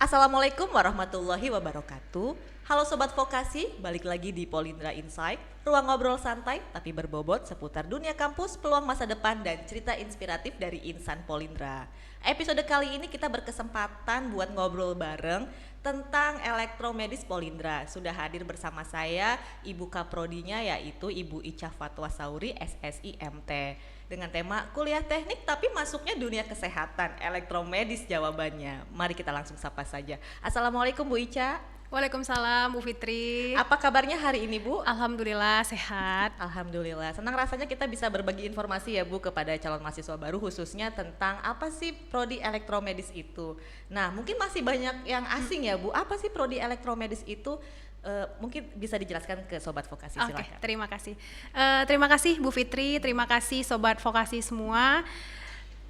Assalamualaikum warahmatullahi wabarakatuh. Halo Sobat Vokasi, balik lagi di Polindra Insight, ruang ngobrol santai tapi berbobot seputar dunia kampus, peluang masa depan dan cerita inspiratif dari insan Polindra. Episode kali ini kita berkesempatan buat ngobrol bareng tentang elektromedis Polindra. Sudah hadir bersama saya Ibu Kaprodinya yaitu Ibu Ica Fatwa Sauri SSI MT. Dengan tema kuliah teknik tapi masuknya dunia kesehatan, elektromedis jawabannya. Mari kita langsung sapa saja. Assalamualaikum Bu Ica. Waalaikumsalam Bu Fitri. Apa kabarnya hari ini Bu? Alhamdulillah sehat. Alhamdulillah, senang rasanya kita bisa berbagi informasi ya Bu kepada calon mahasiswa baru khususnya tentang apa sih prodi elektromedis itu. Nah mungkin masih banyak yang asing ya Bu, apa sih prodi elektromedis itu? Mungkin bisa dijelaskan ke Sobat Vokasi, silakan. Oke, terima kasih. Terima kasih Bu Fitri, terima kasih Sobat Vokasi semua.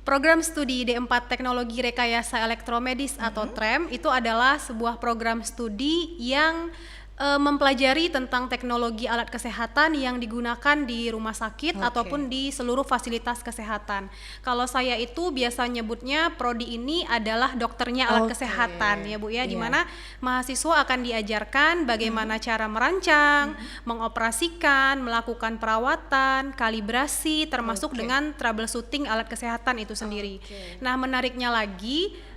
Program studi D4 Teknologi Rekayasa Elektromedis atau TREM itu adalah sebuah program studi yang mempelajari tentang teknologi alat kesehatan yang digunakan di rumah sakit ataupun di seluruh fasilitas kesehatan. Kalau saya itu biasa nyebutnya prodi ini adalah dokternya alat kesehatan ya Bu ya, di mana mahasiswa akan diajarkan bagaimana cara merancang, mengoperasikan, melakukan perawatan, kalibrasi termasuk dengan troubleshooting alat kesehatan itu sendiri. Nah, menariknya lagi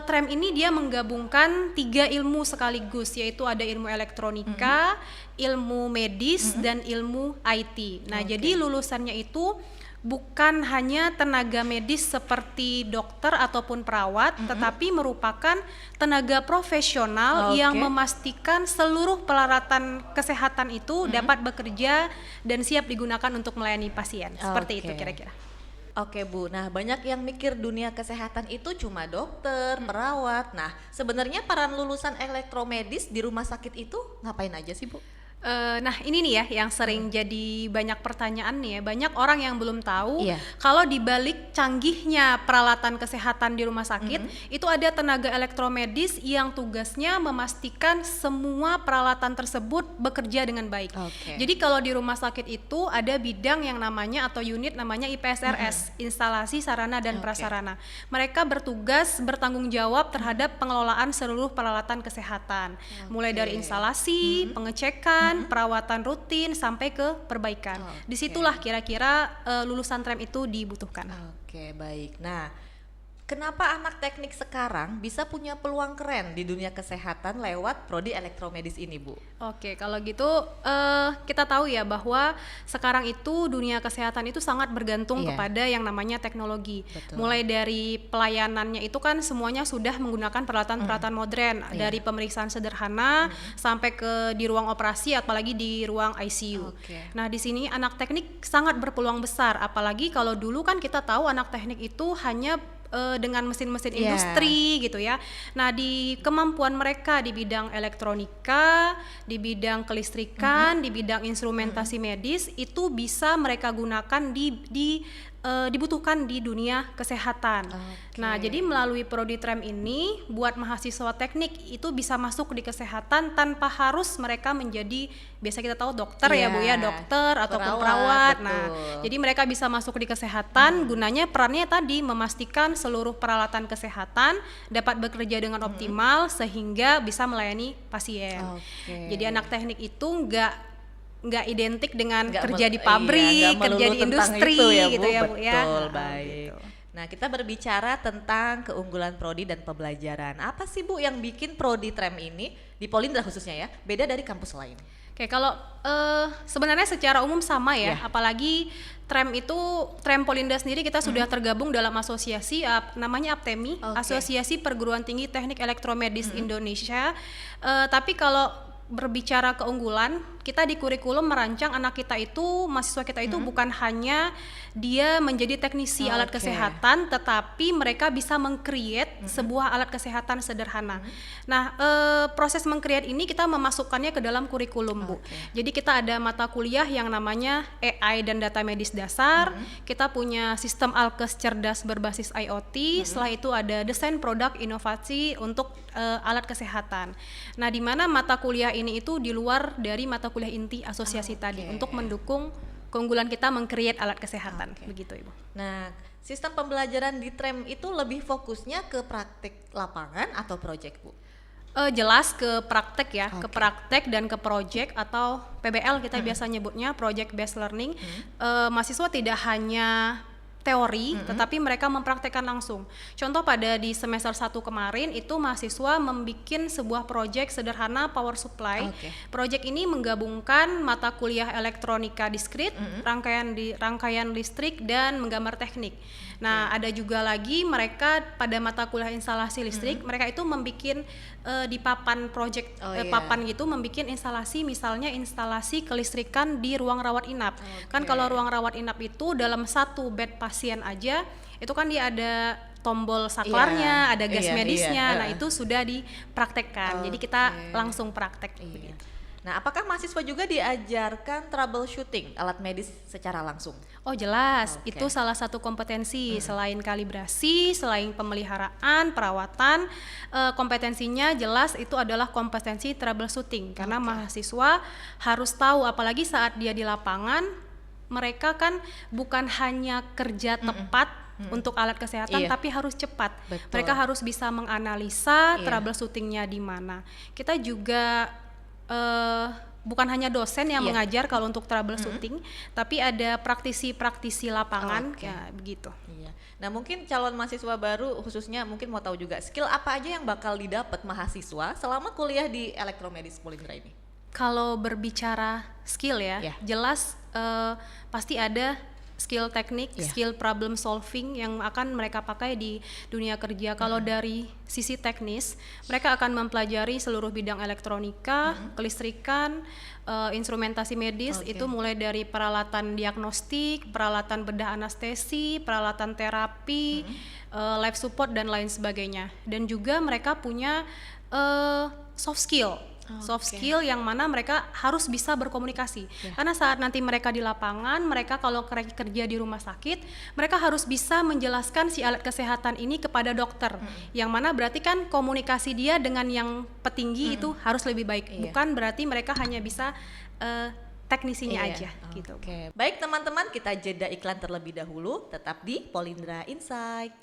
TREM ini dia menggabungkan 3 ilmu sekaligus, yaitu ada ilmu elektronika, ilmu medis, dan ilmu IT. Nah, jadi lulusannya itu bukan hanya tenaga medis seperti dokter ataupun perawat, tetapi merupakan tenaga profesional yang memastikan seluruh peralatan kesehatan itu dapat bekerja dan siap digunakan untuk melayani pasien. Seperti itu kira-kira. Oke Bu, nah banyak yang mikir dunia kesehatan itu cuma dokter, perawat. Nah sebenarnya para lulusan elektromedis di rumah sakit itu ngapain aja sih Bu? Nah ini nih ya yang sering jadi banyak pertanyaan nih ya, banyak orang yang belum tahu kalau dibalik canggihnya peralatan kesehatan di rumah sakit itu ada tenaga elektromedis yang tugasnya memastikan semua peralatan tersebut bekerja dengan baik. Jadi kalau di rumah sakit itu ada bidang yang namanya atau unit namanya IPSRS, instalasi sarana dan prasarana. Mereka bertugas bertanggung jawab terhadap pengelolaan seluruh peralatan kesehatan, mulai dari instalasi, pengecekan, perawatan rutin sampai ke perbaikan. Disitulah kira-kira lulusan TREM itu dibutuhkan. Oke, baik. Nah, kenapa anak teknik sekarang bisa punya peluang keren di dunia kesehatan lewat prodi elektromedis ini, Bu? Oke, kalau gitu kita tahu ya bahwa sekarang itu dunia kesehatan itu sangat bergantung kepada yang namanya teknologi. Mulai dari pelayanannya itu kan semuanya sudah menggunakan peralatan-peralatan modern, dari pemeriksaan sederhana sampai ke di ruang operasi, apalagi di ruang ICU. Nah, di sini anak teknik sangat berpeluang besar, apalagi kalau dulu kan kita tahu anak teknik itu hanya dengan mesin-mesin industri gitu ya. Nah, di kemampuan mereka di bidang elektronika, di bidang kelistrikan, di bidang instrumentasi medis itu bisa mereka gunakan dibutuhkan di dunia kesehatan. Nah, jadi melalui prodi TREM ini buat mahasiswa teknik itu bisa masuk di kesehatan tanpa harus mereka menjadi, biasa kita tahu dokter ya Bu ya, dokter ataupun perawat. Nah, jadi mereka bisa masuk di kesehatan, gunanya perannya tadi memastikan seluruh peralatan kesehatan dapat bekerja dengan optimal sehingga bisa melayani pasien. Jadi anak teknik itu nggak identik dengan kerja di pabrik, kerja di industri gitu ya Bu ya. Betul, baik. Nah, kita berbicara tentang keunggulan prodi dan pembelajaran. Apa sih Bu yang bikin prodi TREM ini di Polindra khususnya ya beda dari kampus lain? Oke, kalau sebenarnya secara umum sama ya, apalagi TREM Polindra sendiri kita sudah tergabung dalam asosiasi namanya APTEMI, Asosiasi Perguruan Tinggi Teknik Elektromedis Indonesia. Tapi kalau berbicara keunggulan, kita di kurikulum merancang anak kita itu, mahasiswa kita itu bukan hanya dia menjadi teknisi alat kesehatan, tetapi mereka bisa meng-create sebuah alat kesehatan sederhana. Nah, proses meng-create ini kita memasukkannya ke dalam kurikulum, Bu. Jadi kita ada mata kuliah yang namanya AI dan data medis dasar, kita punya sistem alkes cerdas berbasis IoT, setelah itu ada desain produk inovasi untuk alat kesehatan. Nah, di mana mata kuliah ini itu di luar dari mata kuliah inti asosiasi tadi untuk mendukung keunggulan kita meng-create alat kesehatan. Begitu Ibu. Nah, sistem pembelajaran di TREM itu lebih fokusnya ke praktik lapangan atau project, Bu? Jelas ke praktek ya, ke praktek dan ke project atau PBL kita biasa nyebutnya, project based learning. Mahasiswa tidak hanya teori, tetapi mereka mempraktekkan langsung. Contoh pada di semester 1 kemarin itu mahasiswa membuat sebuah proyek sederhana power supply. Proyek ini menggabungkan mata kuliah elektronika diskrit, rangkaian listrik dan menggambar teknik. Nah, ada juga lagi mereka pada mata kuliah instalasi listrik, mereka itu membuat di papan proyek papan gitu, membuat instalasi, misalnya instalasi kelistrikan di ruang rawat inap. Kan kalau ruang rawat inap itu dalam satu bed pasien aja itu kan dia ada tombol saklarnya, ada gas medisnya. Nah, itu sudah dipraktekkan. Jadi kita langsung praktek begitu. Nah, apakah mahasiswa juga diajarkan troubleshooting alat medis secara langsung? Oh jelas, itu salah satu kompetensi. Selain kalibrasi, selain pemeliharaan, perawatan, kompetensinya jelas itu adalah kompetensi troubleshooting. Karena mahasiswa harus tahu, apalagi saat dia di lapangan, mereka kan bukan hanya kerja tepat untuk alat kesehatan, tapi harus cepat. Mereka harus bisa menganalisa troubleshootingnya di mana. Kita juga bukan hanya dosen yang mengajar kalau untuk troubleshooting, tapi ada praktisi-praktisi lapangan, ya begitu. Nah, mungkin calon mahasiswa baru khususnya mungkin mau tahu juga skill apa aja yang bakal didapat mahasiswa selama kuliah di Elektromedis Polindra ini? Kalau berbicara skill ya, jelas pasti ada skill teknik, skill problem solving yang akan mereka pakai di dunia kerja. Kalau dari sisi teknis, mereka akan mempelajari seluruh bidang elektronika, kelistrikan, instrumentasi medis, itu mulai dari peralatan diagnostik, peralatan bedah anestesi, peralatan terapi, life support dan lain sebagainya. Dan juga mereka punya soft skill. Soft skill yang mana mereka harus bisa berkomunikasi, karena saat nanti mereka di lapangan, mereka kalau kerja di rumah sakit, mereka harus bisa menjelaskan si alat kesehatan ini kepada dokter, yang mana berarti kan komunikasi dia dengan yang petinggi itu harus lebih baik, bukan berarti mereka hanya bisa teknisinya aja gitu. Baik teman-teman, kita jeda iklan terlebih dahulu, tetap di Polindra Insight.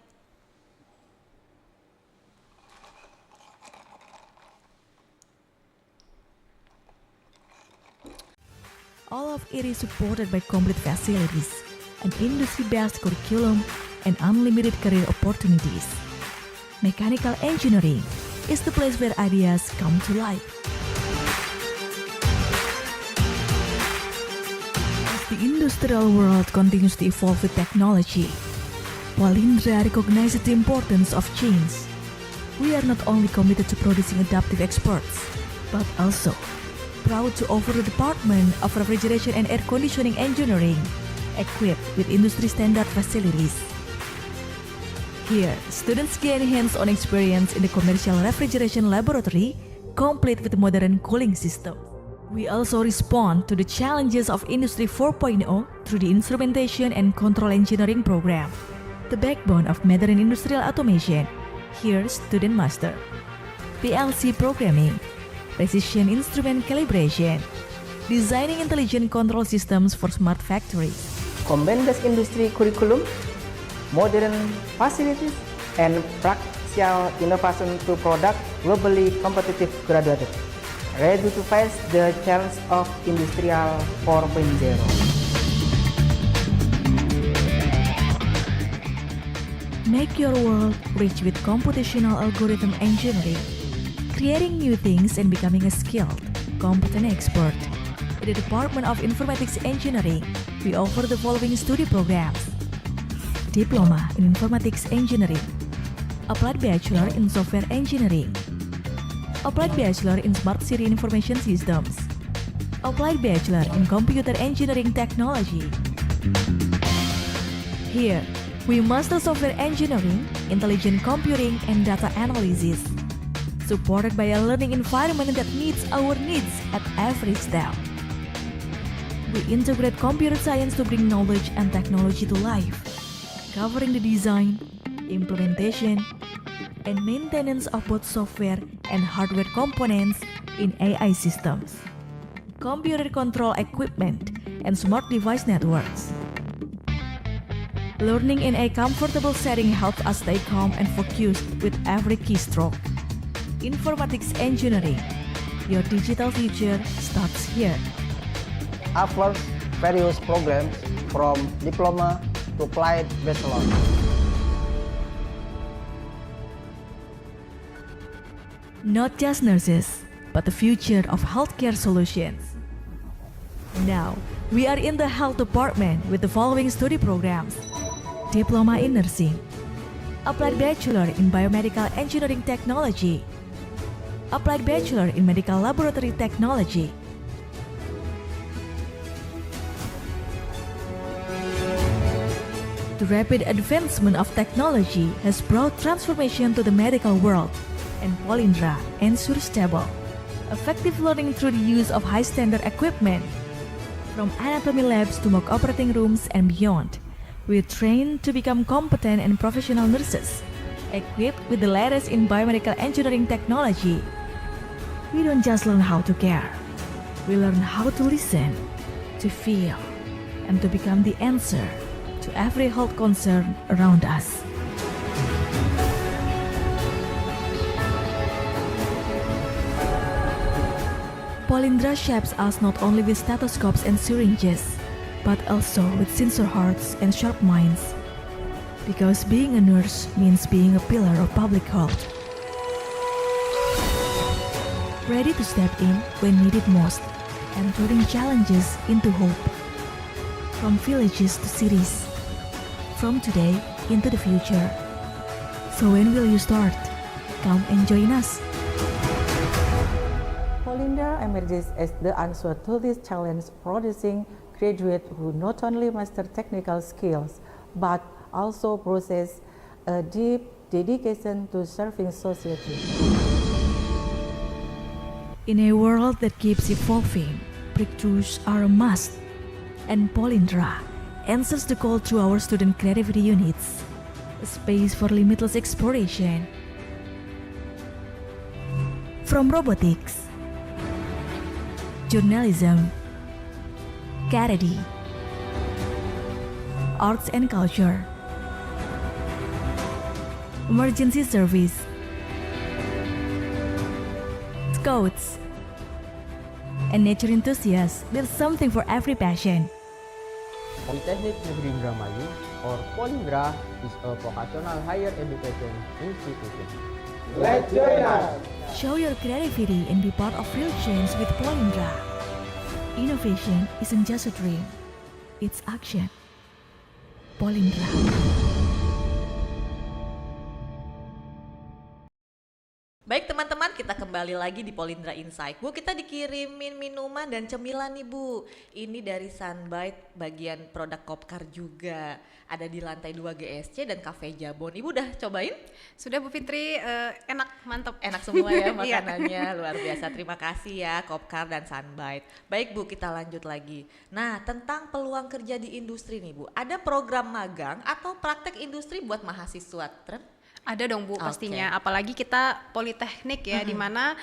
All of it is supported by complete facilities, an industry-based curriculum, and unlimited career opportunities. Mechanical engineering is the place where ideas come to life. As the industrial world continues to evolve with technology, Polindra recognizes the importance of change. We are not only committed to producing adaptive experts, but also proud to offer the Department of Refrigeration and Air Conditioning Engineering, equipped with industry standard facilities. Here, students gain hands-on experience in the commercial refrigeration laboratory, complete with modern cooling system. We also respond to the challenges of Industry 4.0 through the Instrumentation and Control Engineering program, the backbone of modern industrial automation. Here, student master PLC programming, precision instrument calibration, designing intelligent control systems for smart factories. Combines industry curriculum, modern facilities, and practical innovation to product globally competitive graduates, ready to face the challenge of Industrial 4.0. Make your world rich with computational algorithm engineering, creating new things and becoming a skilled, competent expert. In the Department of Informatics Engineering, we offer the following study programs: Diploma in Informatics Engineering, Applied Bachelor in Software Engineering, Applied Bachelor in Smart City Information Systems, Applied Bachelor in Computer Engineering Technology. Here, we master software engineering, intelligent computing, and data analysis, supported by a learning environment that meets our needs at every step. We integrate computer science to bring knowledge and technology to life, covering the design, implementation, and maintenance of both software and hardware components in AI systems, computer control equipment, and smart device networks. Learning in a comfortable setting helps us stay calm and focused with every keystroke. Informatics Engineering, your digital future starts here. Offers various programs from diploma to applied bachelor. Not just nurses, but the future of healthcare solutions. Now, we are in the health department with the following study programs: Diploma in Nursing, Applied Bachelor in Biomedical Engineering Technology, Applied Bachelor in Medical Laboratory Technology, The rapid advancement of technology has brought transformation to the medical world, and Polindra ensures stable, effective learning through the use of high-standard equipment. From anatomy labs to mock operating rooms and beyond, we train to become competent and professional nurses, equipped with the latest in biomedical engineering technology. We don't just learn how to care, we learn how to listen, to feel, and to become the answer to every health concern around us. Polindra shapes us not only with stethoscopes and syringes, but also with sincere hearts and sharp minds. Because being a nurse means being a pillar of public health. Ready to step in when needed most and turning challenges into hope. From villages to cities, from today into the future. So when will you start? Come and join us. Polindra emerges as the answer to this challenge, producing graduates who not only master technical skills, but also possess a deep dedication to serving society. In a world that keeps evolving, breakthroughs are a must, and Polindra answers the call through our student creativity units, a space for limitless exploration. From robotics, journalism, charity, arts and culture, emergency service, scouts, and nature enthusiasts, there's something for every passion. Polytechnic Negeri Indramayu, or Polindra, is a vocational higher education institution. Let's join us! Show your creativity and be part of real change with Polindra. Innovation isn't just a dream, it's action. Polindra. Baik teman-teman, kita kembali lagi di Polindra Insight. Bu, kita dikirimin minuman dan cemilan nih Bu. Ini dari Sunbite, bagian produk Kopkar juga. Ada di lantai 2 GSC dan Cafe Jabon. Ibu udah cobain? Sudah Bu Fitri, enak, mantap. Enak semua ya makanannya, luar biasa. Terima kasih ya Kopkar dan Sunbite. Baik Bu, kita lanjut lagi. Nah, tentang peluang kerja di industri nih Bu. Ada program magang atau praktek industri buat mahasiswa? Ada dong Bu, pastinya. Okay. Apalagi kita politeknik ya, di mana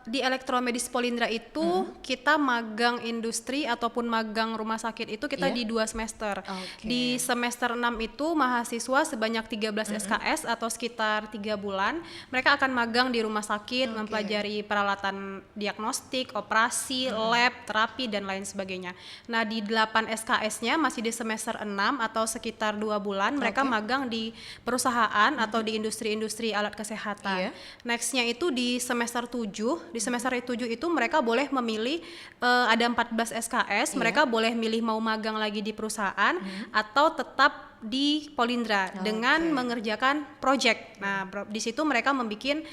di elektromedis Polindra itu kita magang industri ataupun magang rumah sakit itu kita di 2 semester. Okay. Di semester 6 itu mahasiswa sebanyak 13 SKS atau sekitar 3 bulan. Mereka akan magang di rumah sakit, mempelajari peralatan diagnostik, operasi, lab, terapi dan lain sebagainya. Nah, di 8 SKS-nya masih di semester 6 atau sekitar 2 bulan mereka magang di perusahaan atau di industri-industri alat kesehatan. Next-nya itu di semester 7, di semester 7 itu mereka boleh memilih ada 14 SKS, mereka boleh milih mau magang lagi di perusahaan atau tetap di Polindra dengan mengerjakan project. Nah, di situ mereka membuat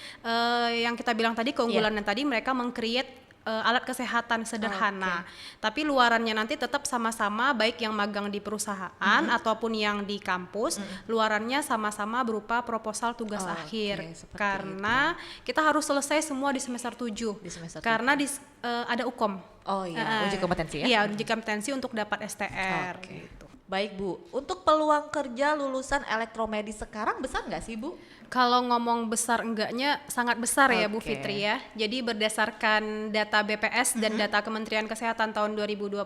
yang kita bilang tadi keunggulan yang tadi mereka meng-create alat kesehatan sederhana. Tapi luarannya nanti tetap sama-sama baik yang magang di perusahaan ataupun yang di kampus, luarannya sama-sama berupa proposal tugas akhir. Karena kita harus selesai semua di semester 7. Karena ada UKOM. Oh iya, uji kompetensi ya? Iya, uji kompetensi untuk dapat STR gitu. Baik Bu, untuk peluang kerja lulusan elektromedis sekarang besar nggak sih Bu? Kalau ngomong besar enggaknya sangat besar ya Bu Oke. Fitri ya. Jadi berdasarkan data BPS dan data Kementerian Kesehatan tahun 2025,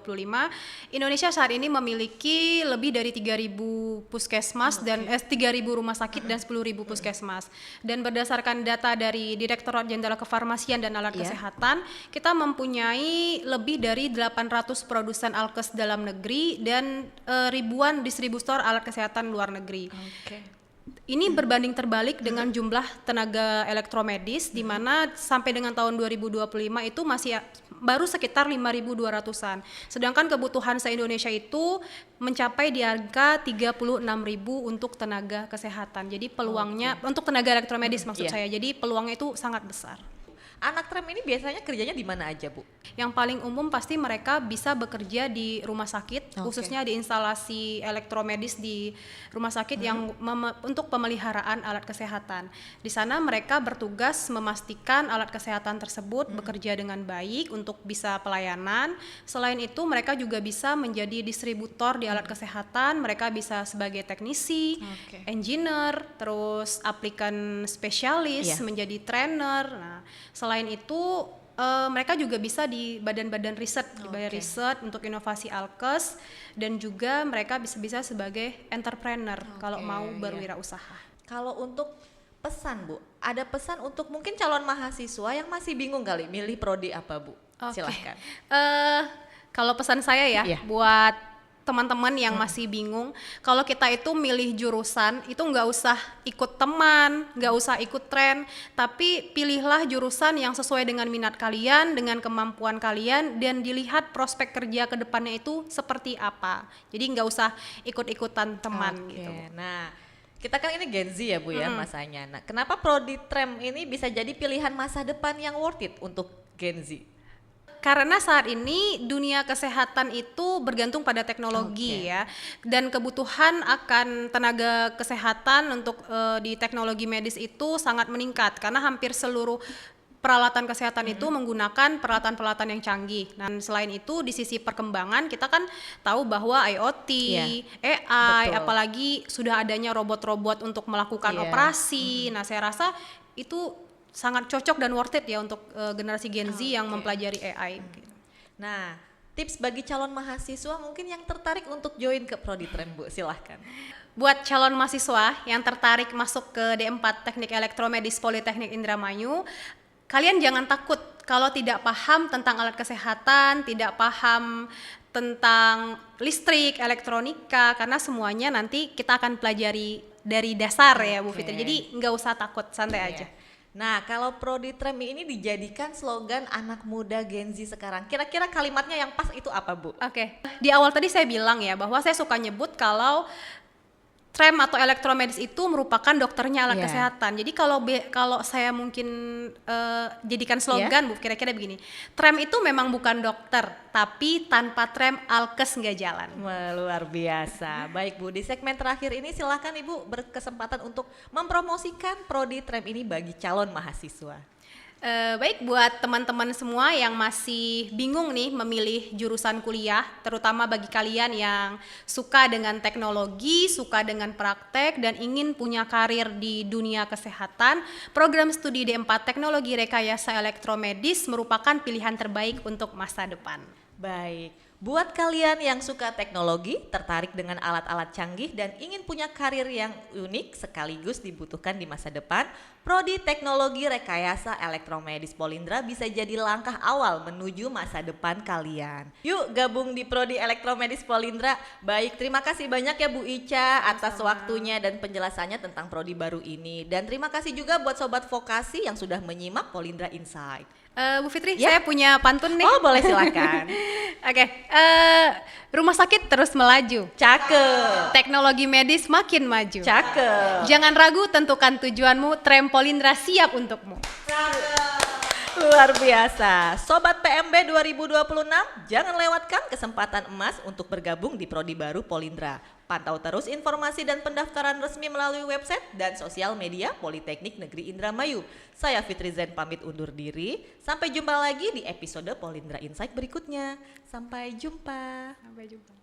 Indonesia saat ini memiliki lebih dari 3.000 puskesmas dan 3.000 rumah sakit dan 10.000 puskesmas. Dan berdasarkan data dari Direktorat Jenderal Kefarmasian dan Alat Iya. Kesehatan, kita mempunyai lebih dari 800 produsen alkes dalam negeri dan ribuan distributor alat kesehatan luar negeri. Oke. Ini berbanding terbalik dengan jumlah tenaga elektromedis di mana sampai dengan tahun 2025 itu masih baru sekitar 5.200-an. Sedangkan kebutuhan se-Indonesia itu mencapai di angka 36.000 untuk tenaga kesehatan. Jadi peluangnya untuk tenaga elektromedis maksud Iya. saya. Jadi peluangnya itu sangat besar. Anak tram ini biasanya kerjanya di mana aja, Bu? Yang paling umum pasti mereka bisa bekerja di rumah Oke. sakit, khususnya di instalasi elektromedis di rumah sakit yang untuk pemeliharaan alat kesehatan. Di sana mereka bertugas memastikan alat kesehatan tersebut bekerja dengan baik untuk bisa pelayanan. Selain itu mereka juga bisa menjadi distributor di alat kesehatan, mereka bisa sebagai teknisi, Oke. engineer, terus aplikan spesialis, Iya. menjadi trainer. Nah, selain itu mereka juga bisa di badan-badan riset, di badan Oke. riset untuk inovasi alkes, dan juga mereka bisa sebagai entrepreneur kalau mau iya. berwirausaha. Kalau untuk pesan, Bu, ada pesan untuk mungkin calon mahasiswa yang masih bingung kali milih prodi apa, Bu? Oke. Silahkan. Kalau pesan saya ya, Iya. buat teman-teman yang masih bingung, kalau kita itu milih jurusan itu nggak usah ikut teman, nggak usah ikut tren, tapi pilihlah jurusan yang sesuai dengan minat kalian, dengan kemampuan kalian, dan dilihat prospek kerja ke depannya itu seperti apa. Jadi nggak usah ikut-ikutan teman Oke. gitu. Nah, kita kan ini Gen Z ya, Bu ya, masanya. Nah, kenapa prodi tram ini bisa jadi pilihan masa depan yang worth it untuk Gen Z? Karena saat ini dunia kesehatan itu bergantung pada teknologi Oke. ya, dan kebutuhan akan tenaga kesehatan untuk di teknologi medis itu sangat meningkat karena hampir seluruh peralatan kesehatan itu menggunakan peralatan-peralatan yang canggih. Dan selain itu di sisi perkembangan kita kan tahu bahwa IoT, Iya, AI, betul. apalagi sudah adanya robot-robot untuk melakukan Iya. operasi. Nah, saya rasa itu sangat cocok dan worth it ya untuk generasi Gen Z yang Oke. mempelajari AI. Nah, tips bagi calon mahasiswa mungkin yang tertarik untuk join ke prodi tram, Bu, silahkan. Buat calon mahasiswa yang tertarik masuk ke D4 Teknik Elektromedis Politeknik Indramayu, kalian jangan takut kalau tidak paham tentang alat kesehatan, tidak paham tentang listrik, elektronika, karena semuanya nanti kita akan pelajari dari dasar ya Bu Oke. Fitri. Jadi nggak usah takut, santai aja. Iya. Nah, kalau prodi tram ini dijadikan slogan anak muda Gen Z sekarang. Kira-kira kalimatnya yang pas itu apa, Bu? Oke, di awal tadi saya bilang ya bahwa saya suka nyebut kalau tram atau elektromedis itu merupakan dokternya alat Iya. kesehatan. Jadi kalau saya mungkin jadikan slogan Bu, kira-kira begini. Tram itu memang bukan dokter, tapi tanpa tram alkes nggak jalan. Wah, luar biasa. Baik, Bu, di segmen terakhir ini silahkan Ibu berkesempatan untuk mempromosikan prodi tram ini bagi calon mahasiswa. Baik, buat teman-teman semua yang masih bingung nih memilih jurusan kuliah, terutama bagi kalian yang suka dengan teknologi, suka dengan praktek, dan ingin punya karir di dunia kesehatan, program studi D4 Teknologi Rekayasa Elektromedis merupakan pilihan terbaik untuk masa depan. Baik, buat kalian yang suka teknologi, tertarik dengan alat-alat canggih dan ingin punya karir yang unik sekaligus dibutuhkan di masa depan, Prodi Teknologi Rekayasa Elektromedis Polindra bisa jadi langkah awal menuju masa depan kalian. Yuk gabung di Prodi Elektromedis Polindra. Baik, terima kasih banyak ya Bu Ica atas waktunya dan penjelasannya tentang prodi baru ini. Dan terima kasih juga buat Sobat Vokasi yang sudah menyimak Polindra Insight. Bu Fitri, Ya. saya punya pantun nih. Oh, boleh silakan. Oke, rumah sakit terus melaju. Cakep. Teknologi medis makin maju. Cakep. Jangan ragu, tentukan tujuanmu. Tram Polindra siap untukmu. Luar biasa. Sobat PMB 2026, jangan lewatkan kesempatan emas untuk bergabung di prodi baru Polindra. Pantau terus informasi dan pendaftaran resmi melalui website dan sosial media Politeknik Negeri Indramayu. Saya Fitri Zen pamit undur diri. Sampai jumpa lagi di episode Polindra Insight berikutnya. Sampai jumpa. Sampai jumpa.